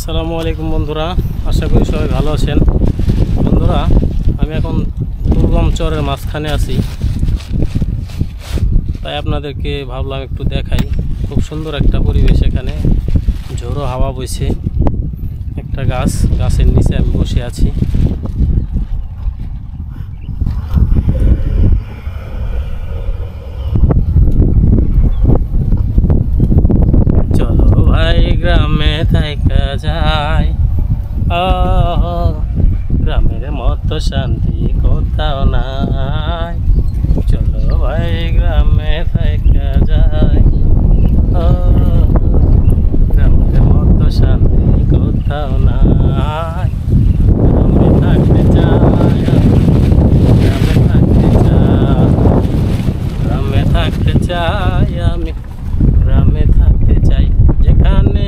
আসসালামু আলাইকুম বন্ধুরা, আশা করি সবাই ভালো আছেন। বন্ধুরা, আমি এখন দুর্গম চরের মাঝখানে আছি, তাই আপনাদেরকে ভাবলাম একটু দেখাই। খুব সুন্দর একটা পরিবেশ, এখানে ঝোড়ো হাওয়া বইছে। একটা গাছের নিচে আমি বসে আছি। চলো ভাই গ্রামে থাইকা যায়, গ্রামের মতো শান্তি কোথাও নাই। চলো ভাই গ্রামে থাইকা যায়, গ্রামের মতো শান্তি কোথাও নাই। গ্রামে থাকতে চাই, গ্রামে থাকতে চাই, গ্রামে থাকতে চাই, আমি গ্রামে থাকতে চাই। যেখানে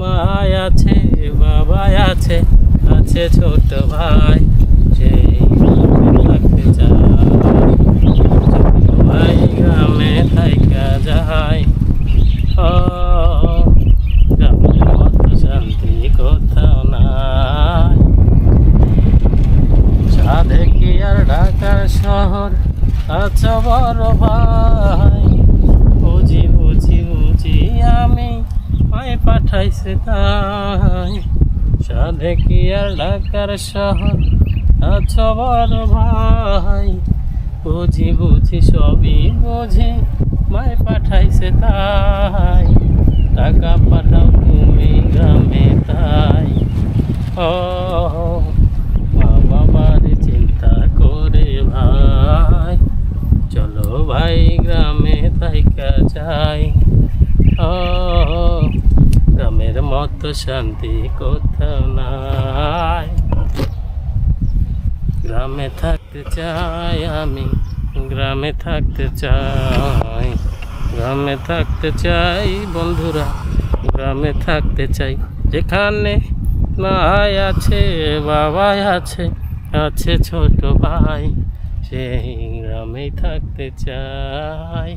মায় আছে, বাবা আছে, আছে ছোট ভাই, সেই গ্রামে থাকতে চাই। ছোট ভাই গ্রামে থাইকা যায়, গ্রামের মতো শান্তি কোথাও নাই। সাধে কি আর ঢাকার শহর আছো বড় ভাই, বুঝি বুঝি বুঝি আমি মায় পাঠাইছে তাই। সাধে কি আর ঢাকার শহর আছো বড় ভাই, বুঝি বুঝি সবই বুঝি মায় পাঠাইছে তাই। টাকা পাঠাও তুমি গ্রামে তাই, মা বাবার চিন্তা করে ভাই। চলো ভাই গ্রামে থাইকা যাই, গ্রামের মতো শান্তি কোথাও নাই। গ্রামে থাকতে চাই আমি, গ্রামে থাকতে চাই, গ্রামে থাকতে চাই বন্ধুরা, গ্রামে থাকতে চাই। যেখানে মাই আছে, বাবা আছে, আছে ছোট ভাই, সেই গ্রামেই থাকতে চাই।